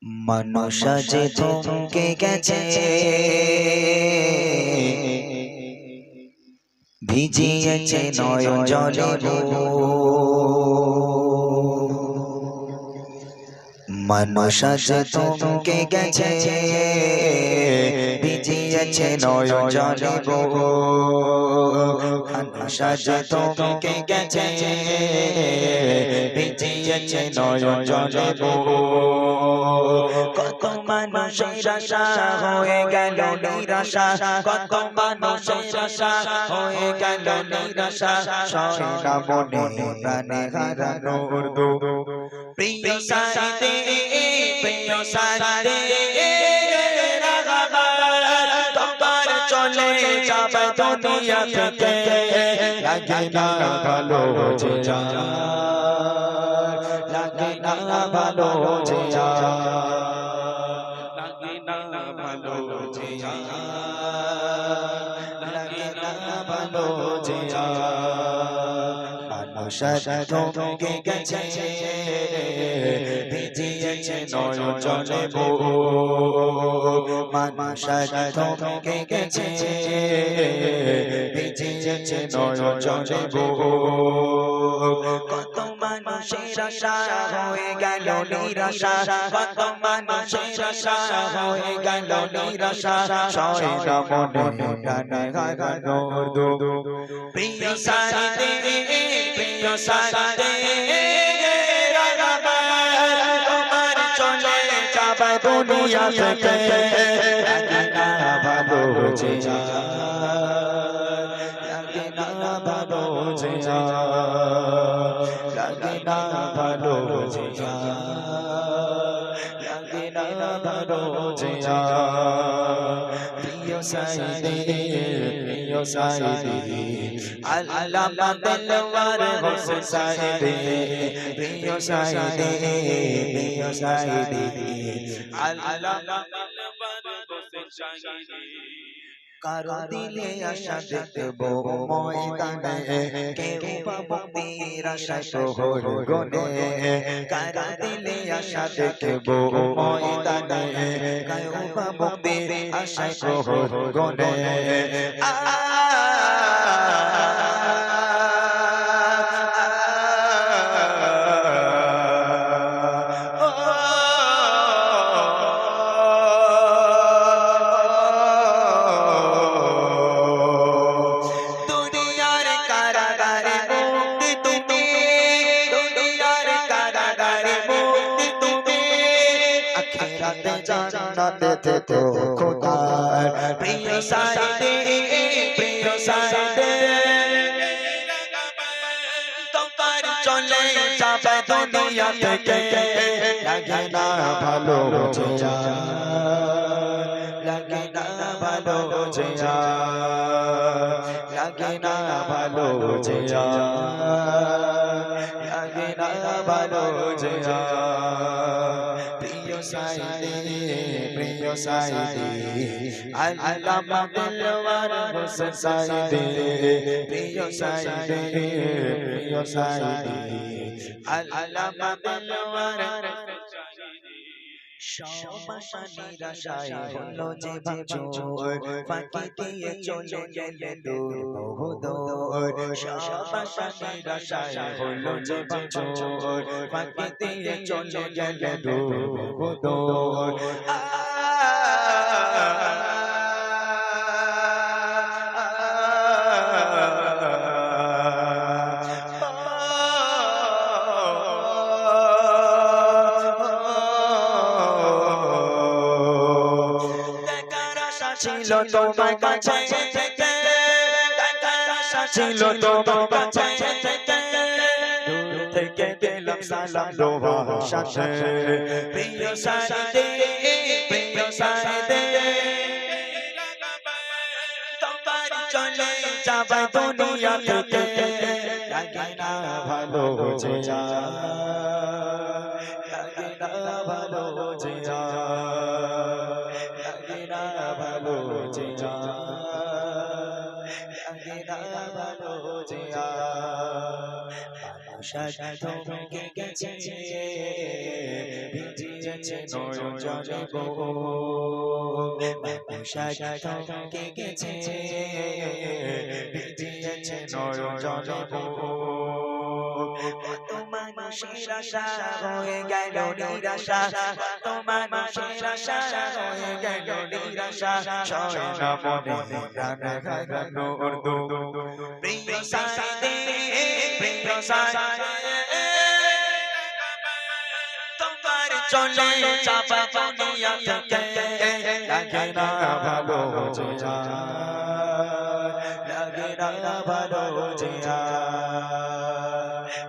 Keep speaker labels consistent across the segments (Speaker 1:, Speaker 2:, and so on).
Speaker 1: মানুষ যে থমকে গেছে, ভিজিয়েছে নয়ন জলে মানুষ যে থমকে গেছে, ভিজিয়েছে নয়ন জলে মানুষ যে থমকে গেছে, ভিজিয়েছে নয়ন জলে কত মানুষের আশা হয়ে গেল নিরাশা, কত মানুষের আশা হয়ে গেল নিরাশা, সয় না মনে প্রাণে হারানোর দুঃখ। প্রিয় সাথী, প্রিয় সাথী, তোমার চলে যাবে দুনিয়া থেকে, লাগে না ভালো যে লাগে না ভালো যে লাগে না ভালো যে লাগে না ভালো যে মানুষ থমকে গেছে, ভিজিয়েছে নয়ন জলে মানুষ থমকে গেছে, ভিজিয়েছে নয়ন জলে কত মানুষের আশা হয়ে গেল নিরাশা, কত মানুষের আশা হয়ে গেল নিরাশা, সয় না মনে প্রাণে হারানোর দুঃখ। প্রিয় সাথী, প্রিয় সাথী, তোমার চলে যাবে দুনিয়া থেকে, লাগে না ভালো যে লাগে না ভালো যে লাগে না ভালো যে লাগে না ভালো যে প্রিয় সাথী, প্রিয় সাথী, আল্লামা দিলওয়ার হোসেন সাথী, প্রিয় সাথী, প্রিয় সাথী, আল্লামা দিলওয়ার হোসেন সাথী। কারো দিলে আশা দেখবো ময়দানে, কেউ বা মুক্তির আশায় প্রহর গনে, কারো দিলে আশা দেখবো ময়দানে, কেউ বা মুক্তির আশায় প্রহর গনে। জান্নাতে থেকো খোদার প্রিয় সাথী, প্রিয় সাথী, তোমার চলে যাবে দুনিয়া থেকে, লাগে না ভালো যে লাগে না ভালো যে লাগে না ভালো যে লাগে না ভালো যে প্রিয় সাথী, প্রিয় সাথী, আল্লামা দিলওয়ার হোসেন সাথী, প্রিয় সাথী, প্রিয় সাথী, আল্লামা দিলওয়ার সব আশা নিরাশায় হলো যে ভাঙচুর, ফাঁকি দিয়ে চলে গেলে দূর বহুদূর। সব আশা নিরাশায় হলো যে ভাঙচুর, ফাঁকি দিয়ে চলে গেলে দূর বহুদূর। ছিল তোমার কাছে, দেখার আশা ছিল তোমার কাছে, দূর থেকে গেলাম সালাম দেওয়ার সাথে। প্রিয় সাথী, প্রিয় সাথী, তোমার চলে যাবে দুনিয়া থেকে, লাগে না ভালো যে লাগে না ভালো যে লাগে না ভালো যে লাগে না ভালো যে পোশাক থমকে গেছে ভিজিয়েছে নয়ন জলে পোশাক থমকে গেছে ভিজিয়েছে নয়ন জলে কত মানুষের আশা হয়ে গেল নিরাশা কত মানুষের আশা হয়ে গেল নিরাশা সয় না মনে প্রাণ হারানোর দুঃখ প্রিয় সাথী প্রিয় সাথী তোমার চলে চাপা দুনিয়া থেকে লাগে না ভালো জিয়া লাগে না ভালো জিয়া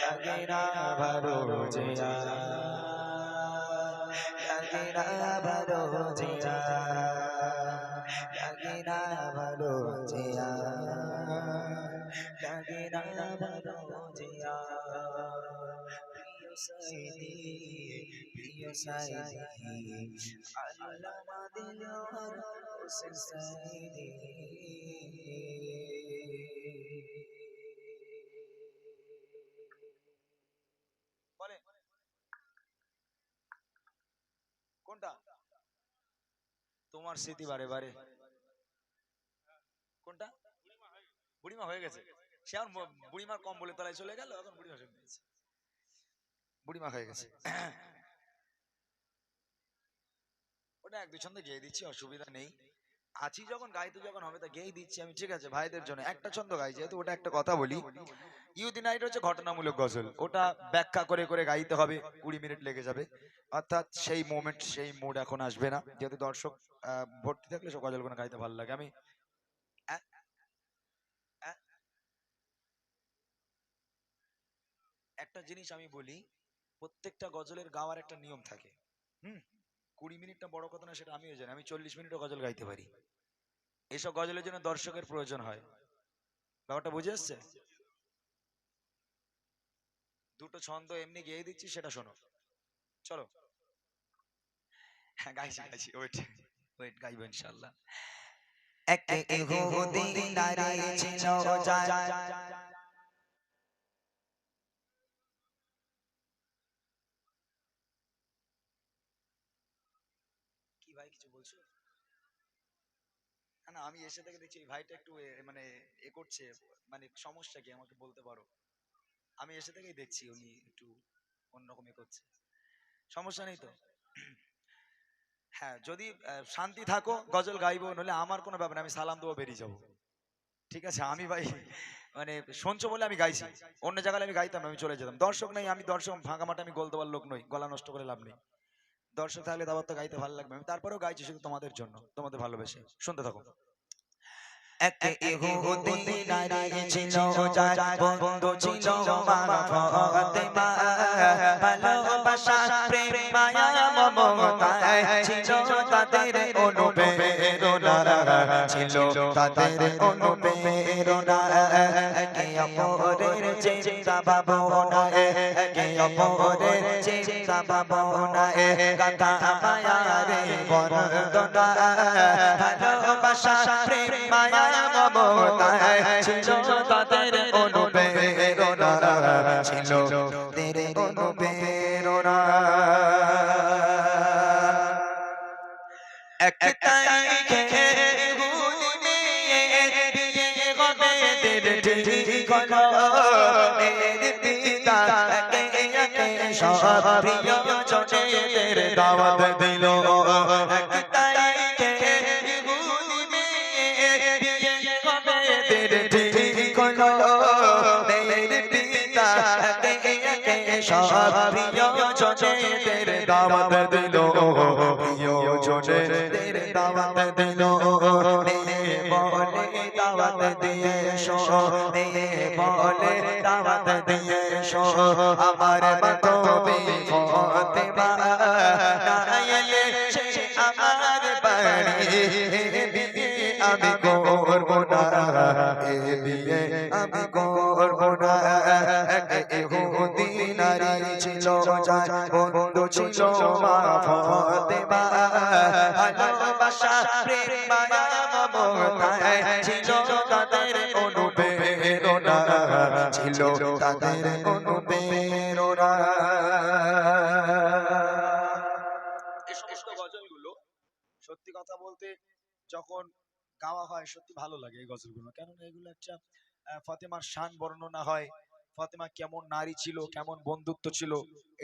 Speaker 1: লাগে না ভালো জিয়া লাগে না ভালো জিয়া লাগে না ভালো জিয়া লাগে না ভালো জিয়া প্রিয় সাইদি আল্লামা দিলওয়ার হোসেন সাইদি বলে কোনটা তোমার স্মৃতি বারে বারে কোনটা বুড়িমা হয়ে গেছে সে আর বুড়িমার কম বলে তলায় চলে গেল এখন বুড়িমা হয়ে গেছে বুড়িমা হয়ে গেছে ওটা এক দুই ছন্দে গেয়ে দিচ্ছি অসুবিধা নেই আছি যখন গাইতে যখন হবে তা গেয়ে দিচ্ছি আমি ঠিক আছে ভাইদের জন্য একটা ছন্দ গাই যেহেতু ওটা একটা কথা বলি ইউথ নাইট হচ্ছে ঘটনামূলক গজল ওটা ব্যাখ্যা করে করে গাইতে হবে 20 মিনিট লেগে যাবে অর্থাৎ সেই মোমেন্ট সেই মুড এখন আসবে না যেহেতু দর্শক ভর্তি থাকলে সব গজলগুলো গাইতে ভালো লাগে আমি একটা জিনিস আমি বলি প্রত্যেকটা গজলের গাওয়ার একটা নিয়ম থাকে 20 মিনিটটা বড় কথা না সেটা আমিও জানি আমি 40 মিনিটও গজল গাইতে পারি এইসব গজলের জন্য দর্শকের প্রয়োজন হয় ব্যাপারটা বুঝে আসছে দুটো ছন্দ এমনি গেয়ে দিচ্ছি সেটা শোনো চলো হ্যাঁ গাইছি গাইছি ওয়েট ওয়েট গাইবো ইনশাআল্লাহ এক ইহুদি নারী ছিল যায় কি ভাই কিছু বলছো না আমি এসে থেকে দেখছি এই ভাইটা একটু মানে এ করছে মানে সমস্যা কি আমাকে বলতে পারো আমি এসে থেকেই দেখছি উনি একটু অন্যরকম করছে সমস্যা নেই তো হ্যাঁ যদি শান্তি থাকো গজল গাইবো নলে আমার কোনো ব্যাপার আমি সালাম দেবো বেরিয়ে যাবো ঠিক আছে আমি ভাই মানে শুনছো বলে আমি গাইছি অন্য জায়গায় আমি গাইতাম আমি চলে যেতাম দর্শক নেই আমি দর্শক ভাঙা মাঠে আমি গোল দেওয়ার লোক নই গলা নষ্ট করে লাভ নেই দর্শক থাকলে দাবার তো গাইতে ভালো লাগবে আমি তারপরেও গাইছি শুধু তোমাদের জন্য তোমাদের ভালোবেসে শুনতে থাকো এক ইহুদি নারী ছিল যার বন্ধু ছিল মা ফাতেমা ভালোবাসা প্রেম মায়া মমতায় ছিল তাদের অনুপ্রেরণা ছিল তাদের অনুপ্রেরণা একে অপরের চিন্তা ভাবনায় একে অপরের চিন্তা ভাবনায় গাথা মায়ারে বন্দনা ভালোবাসা প্রেম মায়া মমতায় ছিল তাদের অনুপ্রেরণা ছিল তাদের অনুপ্রেরণা একটাই খেয়ে ভুলি নিয়ে বিয়ে হবে ঠিক হলো এর পিতা একে একে সব প্রিয় জনেদের দাওয়াত দিল একটাই খেয়ে ভুলি নিয়ে বিয়ে হবে ঠিক হলো এর পিতা একে একে সব প্রিয় জনেদের দাওয়াত দিল প্রিয় জনেদের দাওয়াত দিল বলে দাওয়াত দিয়ে শো বলে দাওয়াত দিয়ে শো আমার মাতবি ফাতেমা না এলে সে আমার বাড়ি বিয়ে আমি করব না এ বিয়ে আমি করব না এক ইহুদি নারী ছিল যার বন্ধু ছিল মা ফাতেমা ভালোবাসা প্রেম মায়া মমতায় ছিল তাদের অনুপ্রেরণা ছিল তাদের অনুপ্রেরণা। এই সমস্ত গজলগুলো সত্যি কথা বলতে যখন গাওয়া হয় সত্যি ভালো লাগে এই গজলগুলো, কেননা এগুলো একটা ফাতেমার শান বর্ণনা হয়। ফাতেমা কেমন নারী ছিল, কেমন বন্ধুত্ব ছিল,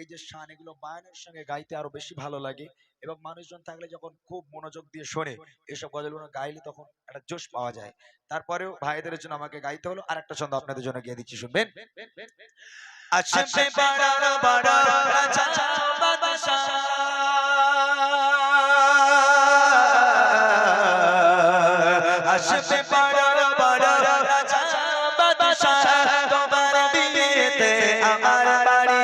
Speaker 1: এই যে শান, এগুলো বায়ানের সঙ্গে গাইতে আরো বেশি ভালো লাগে। এবং মানুষজন থাকলে যখন খুব মনোযোগ দিয়ে শোনে এইসব গজলগুলো গাইলে তখন একটা জোশ পাওয়া যায়। তারপরেও ভাইদের জন্য আমাকে গাইতে হলো, আর একটা ছন্দ আপনাদের জন্য গিয়ে দিচ্ছি, শুনবেন। আসবে বড় বড় রাজা বাদশাহ, আসবে বড় বড় রাজা বাদশাহ, তোমার বিয়েতে আমার বাড়ি।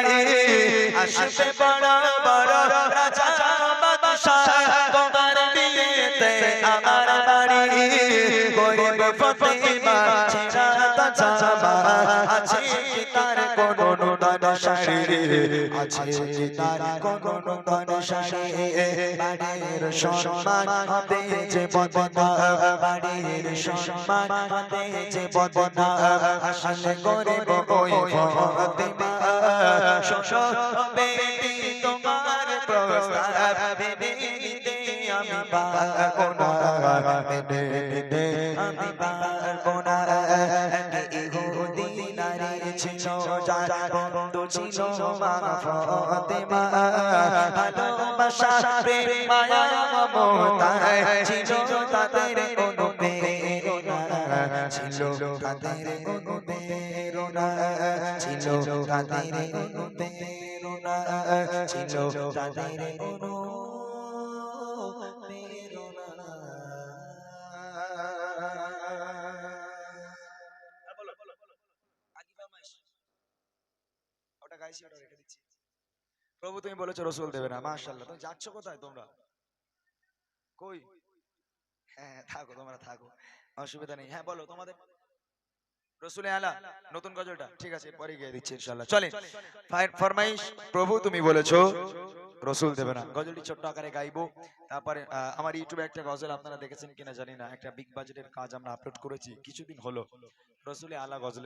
Speaker 1: আসবে বড় বড় রাজা বাদশাহ, তোমার বিয়েতে আমার বাড়ি। গরিব ফাতেমা ছেঁড়া তাজামা, আছে কি তার কোনো নূতন শাড়ি, আছে কি তার কোনো নূতন শাড়ি। বাড়ির সম্মান হতে যে বদনা, বাড়ির সম্মান হতে যে বদনা, আসলে গরিব ওই ফাতেমা। শোনো বেটি তোমার প্রস্তাব ভেবে নিতে আমি পারবো না, ভেবে নিতে আমি পারবো না। ইহুদি নারী ছিল যার বন্ধু ছিল মা ফাতেমা, ভালোবাসা প্রেম মায়া মমতায় ছিল তাদের অনুপ্রেরণা, ছিল তাদের অনুপ্রেরণা, ছিল তাদের অনুপ্রেরণা, ছিল তাদের অনুপ্রেরণা। ওটা গাইছি, ওটা রেখে দিচ্ছি। প্রভু তুমি বলেছো রসুল দেবে না, মাশাআল্লাহ। তুমি যাচ্ছ কোথায় তোমরা, কই? হ্যাঁ থাকো, তোমরা থাকো, অসুবিধা নেই। হ্যাঁ বলো তোমাদের রসুলে আলা নতুন গজলটা, ঠিক আছে পরে গিয়ে দিচ্ছি ইনশাআল্লাহ। চলেন ফরমাইশ, প্রভু তুমি বলেছো রসুল দেবে না, গজলটি ছোট্ট আকারে গাইবো। তারপরে আমার ইউটিউবে একটা গজল আপনারা দেখেছেন কিনা জানি না, একটা বিগ বাজেটের কাজ আমরা আপলোড করেছি কিছুদিন হলো, রসুলে আলা গজলের